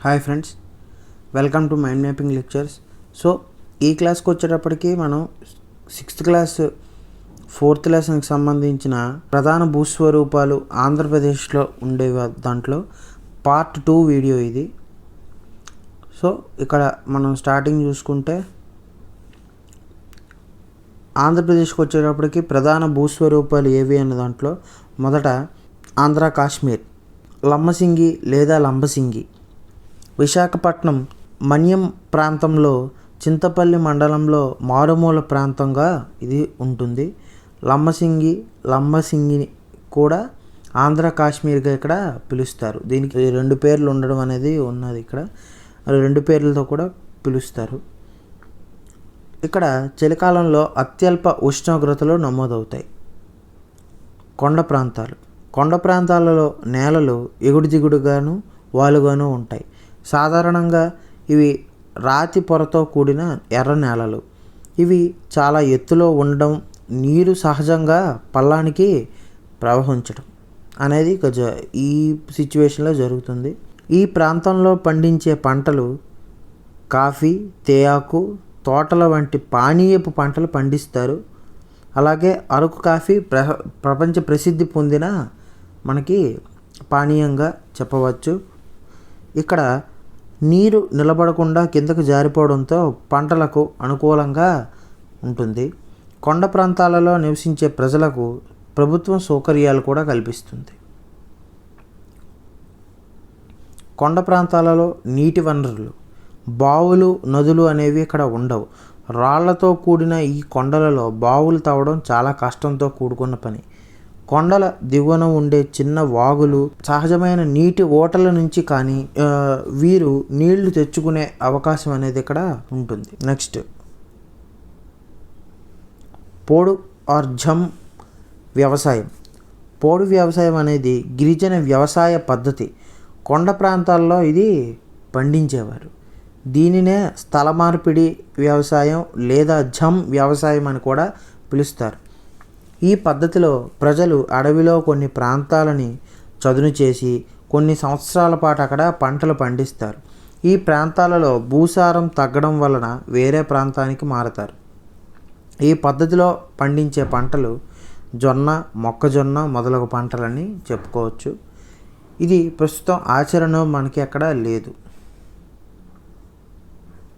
Hi friends, welcome to mind mapping lectures. So ఈ క్లాస్కి వచ్చేటప్పటికి మనం 6th క్లాస్ 4th లెసన్కి సంబంధించిన ప్రధాన భూస్వరూపాలు ఆంధ్రప్రదేశ్లో ఉండే దాంట్లో పార్ట్ 2 వీడియో ఇది. సో ఇక్కడ మనం స్టార్టింగ్ చూసుకుంటే ఆంధ్రప్రదేశ్కి వచ్చేటప్పటికి ప్రధాన భూస్వరూపాలు ఏవి అన్న దాంట్లో మొదట ఆంధ్ర కాశ్మీర్, లంబసింగి లేదా లంబసింగి. విశాఖపట్నం మన్యం ప్రాంతంలో చింతపల్లి మండలంలో మారుమూల ప్రాంతంగా ఇది ఉంటుంది. లంబసింగి కూడా ఆంధ్ర కాశ్మీర్గా ఇక్కడ పిలుస్తారు. దీనికి 2 పేర్లు ఉండడం అనేది ఉన్నది. ఇక్కడ 2 పేర్లతో కూడా పిలుస్తారు. ఇక్కడ చలికాలంలో అత్యల్ప ఉష్ణోగ్రతలు నమోదవుతాయి. కొండ ప్రాంతాలలో నేలలు ఎగుడు దిగుడుగాను వాలుగాను ఉంటాయి. సాధారణంగా ఇవి రాతి పొరతో కూడిన ఎర్ర నేలలు. ఇవి చాలా ఎత్తులో ఉండడం, నీరు సహజంగా పల్లానికి ప్రవహించడం అనేది ఈ సిచ్యువేషన్లో జరుగుతుంది. ఈ ప్రాంతంలో పండించే పంటలు కాఫీ, తేయాకు, తోటల వంటి పానీయపు పంటలు పండిస్తారు. అలాగే అరకు కాఫీ ప్రపంచ ప్రసిద్ధి పొందిన మనకి పానీయంగా చెప్పవచ్చు. ఇక్కడ నీరు నిలబడకుండా కిందకు జారిపోవడంతో పంటలకు అనుకూలంగా ఉంటుంది. కొండ ప్రాంతాలలో నివసించే ప్రజలకు ప్రభుత్వం సౌకర్యాలు కూడా కల్పిస్తుంది. కొండ ప్రాంతాలలో నీటి వనరులు, బావులు, నదులు అనేవి ఇక్కడ ఉండవు. రాళ్లతో కూడిన ఈ కొండలలో బావులు తవ్వడం చాలా కష్టంతో కూడుకున్న పని. కొండల దిగువన ఉండే చిన్న వాగులు, సహజమైన నీటి ఓటల నుంచి కానీ వీరు నీళ్లు తెచ్చుకునే అవకాశం అనేది ఇక్కడ ఉంటుంది. నెక్స్ట్ పోడు ఆర్ జమ్ వ్యవసాయం. పోడు వ్యవసాయం అనేది గిరిజన వ్యవసాయ పద్ధతి. కొండ ప్రాంతాల్లో ఇది పండించేవారు. దీనినే స్థల మార్పిడి వ్యవసాయం లేదా జమ్ వ్యవసాయం అని కూడా పిలుస్తారు. ఈ పద్ధతిలో ప్రజలు అడవిలో కొన్ని ప్రాంతాలని చదును చేసి కొన్ని సంవత్సరాల పాటు అక్కడ పంటలు పండిస్తారు. ఈ ప్రాంతాలలో భూసారం తగ్గడం వలన వేరే ప్రాంతానికి మారతారు. ఈ పద్ధతిలో పండించే పంటలు జొన్న, మొక్కజొన్న మొదలగు పంటలని చెప్పుకోవచ్చు. ఇది ప్రస్తుతం ఆచరణ మనకి ఎక్కడ లేదు.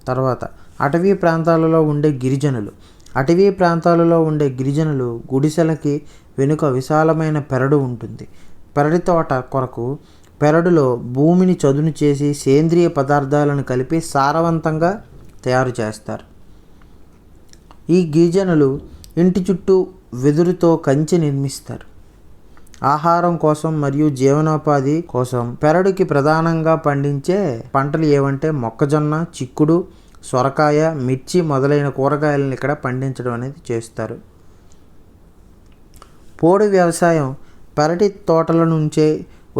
తర్వాత అటవీ ప్రాంతాలలో ఉండే గిరిజనులు గుడిసెలకి వెనుక విశాలమైన పెరడు ఉంటుంది. పెరడి తోట కొరకు పెరడులో భూమిని చదును చేసి సేంద్రియ పదార్థాలను కలిపి సారవంతంగా తయారు చేస్తారు. ఈ గిరిజనులు ఇంటి చుట్టూ వెదురుతో కంచె నిర్మిస్తారు. ఆహారం కోసం మరియు జీవనోపాధి కోసం పెరడుకి ప్రధానంగా పండించే పంటలు ఏవంటే మొక్కజొన్న, చిక్కుడు, సొరకాయ, మిర్చి మొదలైన కూరగాయలను ఇక్కడ పండించడం అనేది చేస్తారు. పోడు వ్యవసాయం పెరటి తోటల నుంచే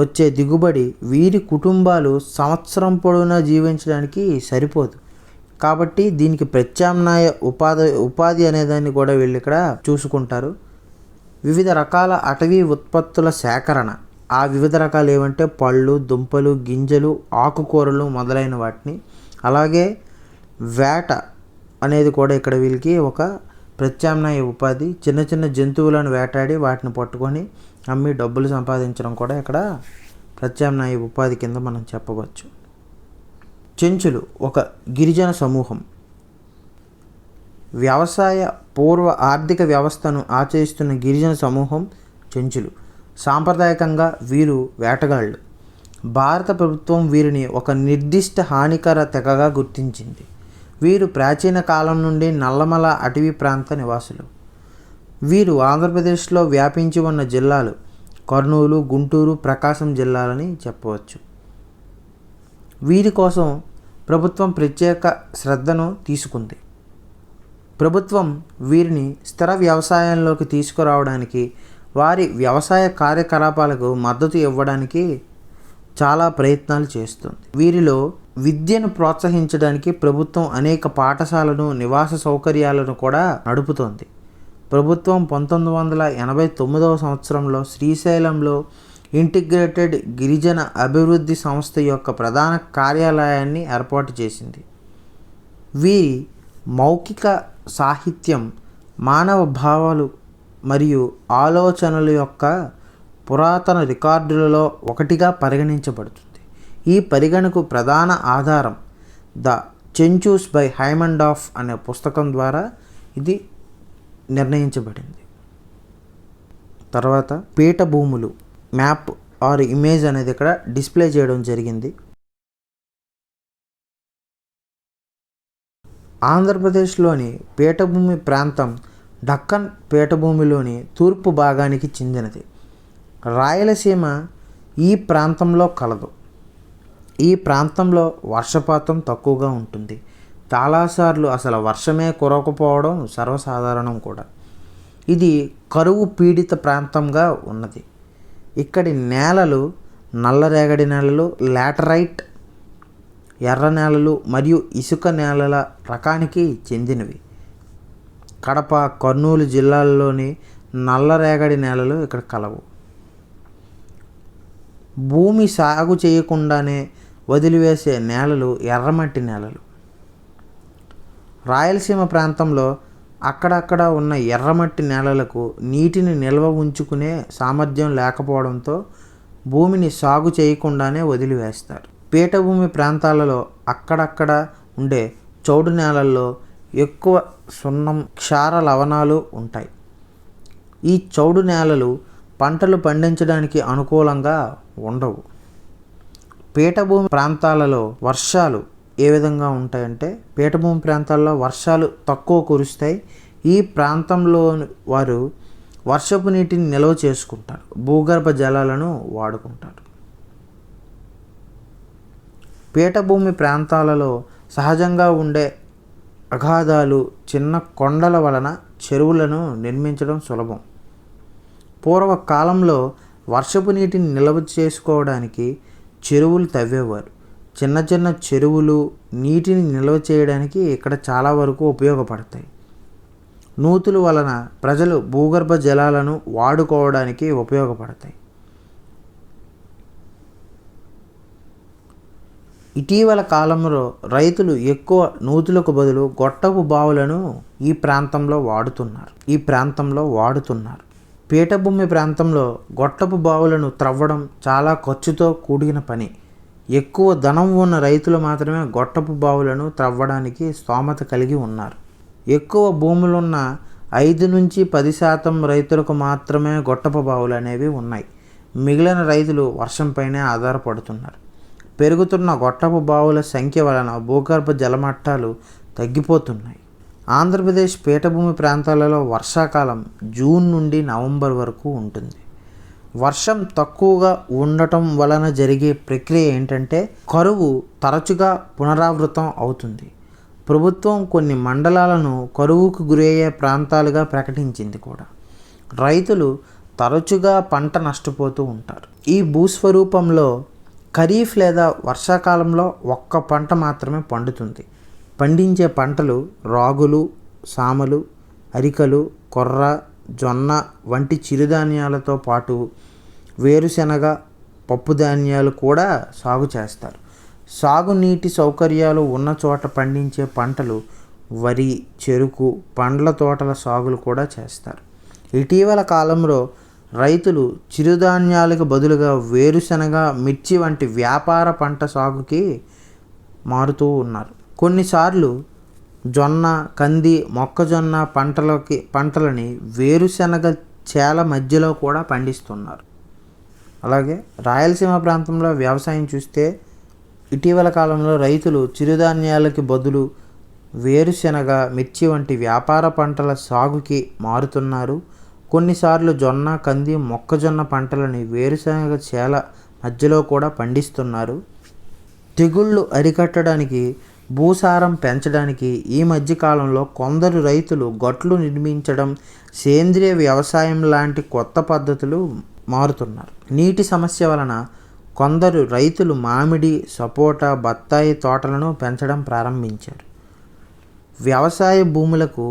వచ్చే దిగుబడి వీరి కుటుంబాలు సంవత్సరం పొడవునా జీవించడానికి సరిపోదు. కాబట్టి దీనికి ప్రత్యామ్నాయ ఉపాధి అనేదాన్ని కూడా వీళ్ళు ఇక్కడ చూసుకుంటారు. వివిధ రకాల అటవీ ఉత్పత్తుల సేకరణ. ఆ వివిధ రకాలు ఏమంటే పళ్ళు, దుంపలు, గింజలు, ఆకుకూరలు మొదలైన వాటిని. అలాగే వేట అనేది కూడా ఇక్కడ వీళ్ళకి ఒక ప్రత్యామ్నాయ ఉపాధి. చిన్న చిన్న జంతువులను వేటాడి వాటిని పట్టుకొని అమ్మి డబ్బులు సంపాదించడం కూడా ఇక్కడ ప్రత్యామ్నాయ ఉపాధి కింద మనం చెప్పవచ్చు. చెంచులు ఒక గిరిజన సమూహం. వ్యవసాయ పూర్వ ఆర్థిక వ్యవస్థను ఆచరిస్తున్న గిరిజన సమూహం చెంచులు. సాంప్రదాయకంగా వీరు వేటగాళ్ళు. భారత ప్రభుత్వం వీరిని ఒక నిర్దిష్ట హానికర తెగగా గుర్తించింది. వీరు ప్రాచీన కాలం నుండి నల్లమల అటవీ ప్రాంత నివాసులు. వీరు ఆంధ్రప్రదేశ్లో వ్యాపించి ఉన్న జిల్లాలు కర్నూలు, గుంటూరు, ప్రకాశం జిల్లాలని చెప్పవచ్చు. వీరి కోసం ప్రభుత్వం ప్రత్యేక శ్రద్ధను తీసుకుంది. ప్రభుత్వం వీరిని స్థిర వ్యవసాయంలోకి తీసుకురావడానికి, వారి వ్యవసాయ కార్యకలాపాలకు మద్దతు ఇవ్వడానికి చాలా ప్రయత్నాలు చేస్తుంది. వీరిలో విద్యను ప్రోత్సహించడానికి ప్రభుత్వం అనేక పాఠశాలను, నివాస సౌకర్యాలను కూడా నడుపుతోంది. ప్రభుత్వం 1989 సంవత్సరంలో శ్రీశైలంలో ఇంటిగ్రేటెడ్ గిరిజన అభివృద్ధి సంస్థ యొక్క ప్రధాన కార్యాలయాన్ని ఏర్పాటు చేసింది. వీరి మౌఖిక సాహిత్యం మానవ భావాలు మరియు ఆలోచనల యొక్క పురాతన రికార్డులలో ఒకటిగా పరిగణించబడుతుంది. ఈ పరిగణకు ప్రధాన ఆధారం ద చెంచూస్ బై హైమండాఫ్ అనే పుస్తకం ద్వారా ఇది నిర్ణయించబడింది. తర్వాత పీఠభూములు మ్యాప్ ఆర్ ఇమేజ్ అనేది ఇక్కడ డిస్ప్లే చేయడం జరిగింది. ఆంధ్రప్రదేశ్లోని పీఠభూమి ప్రాంతం దక్కన్ పీఠభూమిలోని తూర్పు భాగానికి చెందినది. రాయలసీమ ఈ ప్రాంతంలో కలదు. ఈ ప్రాంతంలో వర్షపాతం తక్కువగా ఉంటుంది. చాలాసార్లు అసలు వర్షమే కురవకపోవడం సర్వసాధారణం కూడా. ఇది కరువు పీడిత ప్రాంతంగా ఉన్నది. ఇక్కడి నేలలు నల్లరేగడి నేలలు, లాటరైట్ ఎర్ర నేలలు మరియు ఇసుక నేలల రకానికి చెందినవి. కడప, కర్నూలు జిల్లాల్లోని నల్లరేగడి నేలలు ఇక్కడ కలవు. భూమి సాగు చేయకుండానే వదిలివేసే నేలలు ఎర్రమట్టి నేలలు. రాయలసీమ ప్రాంతంలో అక్కడక్కడ ఉన్న ఎర్రమట్టి నేలలకు నీటిని నిల్వ ఉంచుకునే సామర్థ్యం లేకపోవడంతో భూమిని సాగు చేయకుండానే వదిలివేస్తారు. పీఠభూమి ప్రాంతాలలో అక్కడక్కడ ఉండే చౌడు నేలల్లో ఎక్కువ సున్నం, క్షార లవణాలు ఉంటాయి. ఈ చౌడు నేలలు పంటలు పండించడానికి అనుకూలంగా ఉండవు. పీఠభూమి ప్రాంతాలలో వర్షాలు ఏ విధంగా ఉంటాయంటే, పీఠభూమి ప్రాంతాల్లో వర్షాలు తక్కువ కురుస్తాయి. ఈ ప్రాంతంలో వారు వర్షపు నీటిని నిల్వ చేసుకుంటారు, భూగర్భ జలాలను వాడుకుంటారు. పీఠభూమి ప్రాంతాలలో సహజంగా ఉండే అగాధాలు, చిన్న కొండల వలన చెరువులను నిర్మించడం సులభం. పూర్వకాలంలో వర్షపు నీటిని నిల్వ చేసుకోవడానికి చెరువులు తవ్వేవారు. చిన్న చిన్న చెరువులు నీటిని నిల్వ చేయడానికి ఇక్కడ చాలా వరకు ఉపయోగపడతాయి. నూతుల వలన ప్రజలు భూగర్భ జలాలను వాడుకోవడానికి ఉపయోగపడతాయి. ఇటీవల కాలంలో రైతులు ఎక్కువ నూతులకు బదులు గొట్టపు బావులను ఈ ప్రాంతంలో వాడుతున్నారు. పీఠభూమి ప్రాంతంలో గొట్టపు బావులను త్రవ్వడం చాలా ఖర్చుతో కూడిన పని. ఎక్కువ ధనం ఉన్న రైతులు మాత్రమే గొట్టపు బావులను త్రవ్వడానికి స్తోమత కలిగి ఉన్నారు. ఎక్కువ భూములున్న 5 నుంచి 10% రైతులకు మాత్రమే గొట్టపు బావులు అనేవి ఉన్నాయి. మిగిలిన రైతులు వర్షంపైనే ఆధారపడుతున్నారు. పెరుగుతున్న గొట్టపు బావుల సంఖ్య వలన భూగర్భ జలమట్టాలు తగ్గిపోతున్నాయి. ఆంధ్రప్రదేశ్ పీఠభూమి ప్రాంతాలలో వర్షాకాలం జూన్ నుండి నవంబర్ వరకు ఉంటుంది. వర్షం తక్కువగా ఉండటం వలన జరిగే ప్రక్రియ ఏంటంటే, కరువు తరచుగా పునరావృతం అవుతుంది. ప్రభుత్వం కొన్ని మండలాలను కరువుకు గురయ్యే ప్రాంతాలుగా ప్రకటించింది కూడా. రైతులు తరచుగా పంట నష్టపోతూ ఉంటారు. ఈ భూస్వరూపంలో ఖరీఫ్ లేదా వర్షాకాలంలో ఒక్క పంట మాత్రమే పండుతుంది. పండించే పంటలు రాగులు, సామలు, అరికలు, కొర్ర, జొన్న వంటి చిరుధాన్యాలతో పాటు వేరుశెనగ, పప్పు ధాన్యాలు కూడా సాగు చేస్తారు. సాగునీటి సౌకర్యాలు ఉన్న చోట పండించే పంటలు వరి, చెరుకు, పండ్ల తోటల సాగులు కూడా చేస్తారు. ఇటీవల కాలంలో రైతులు చిరుధాన్యాలకు బదులుగా వేరుశెనగ, మిర్చి వంటి వ్యాపార పంట సాగుకి మారుతూ ఉన్నారు. కొన్నిసార్లు జొన్న, కంది, మొక్కజొన్న పంటలని వేరుశెనగ చేల మధ్యలో కూడా పండిస్తున్నారు. అలాగే రాయలసీమ ప్రాంతంలో వ్యవసాయం చూస్తే ఇటీవల కాలంలో రైతులు చిరుధాన్యాలకి బదులు వేరుశెనగ, మిర్చి వంటి వ్యాపార పంటల సాగుకి మారుతున్నారు. కొన్నిసార్లు జొన్న, కంది, మొక్కజొన్న పంటలని వేరుశెనగ చేల మధ్యలో కూడా పండిస్తున్నారు. తెగుళ్ళు అరికట్టడానికి, భూసారం పెంచడానికి ఈ మధ్యకాలంలో కొందరు రైతులు గట్లు నిర్మించడం, సేంద్రియ వ్యవసాయం లాంటి కొత్త పద్ధతులు మారుతున్నారు. నీటి సమస్య వలన కొందరు రైతులు మామిడి, సపోటా, బత్తాయి తోటలను పెంచడం ప్రారంభించారు. వ్యవసాయ భూములకు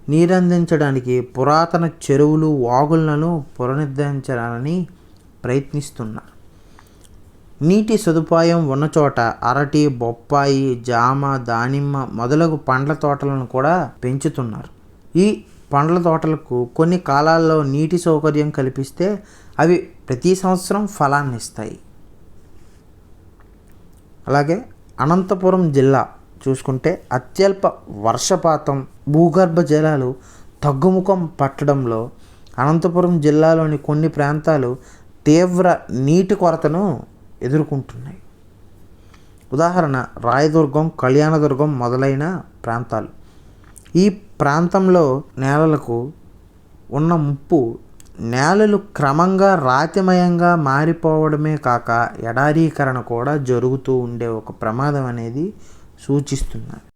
నీరందించడానికి పురాతన చెరువులు, వాగులను పునరుద్ధరించాలని ప్రయత్నిస్తున్నారు. నీటి సదుపాయం ఉన్న చోట అరటి, బొప్పాయి, జామ, దానిమ్మ మొదలగు పండ్ల తోటలను కూడా పెంచుతున్నారు. ఈ పండ్ల తోటలకు కొన్ని కాలాల్లో నీటి సౌకర్యం కల్పిస్తే అవి ప్రతి సంవత్సరం ఫలాన్ని ఇస్తాయి. అలాగే అనంతపురం జిల్లా చూసుకుంటే అత్యల్ప వర్షపాతం, భూగర్భ జలాలు తగ్గుముఖం పట్టడంలో అనంతపురం జిల్లాలోని కొన్ని ప్రాంతాలు తీవ్ర నీటి కొరతను ఎదుర్కొంటున్నాయి. ఉదాహరణ రాయదుర్గం, కళ్యాణదుర్గం మొదలైన ప్రాంతాలు. ఈ ప్రాంతంలో నేలలకు ఉన్న ముప్పు నేలలు క్రమంగా రాతిమయంగా మారిపోవడమే కాక ఎడారీకరణ కూడా జరుగుతూ ఉండే ఒక ప్రమాదం అనేది సూచిస్తున్నారు.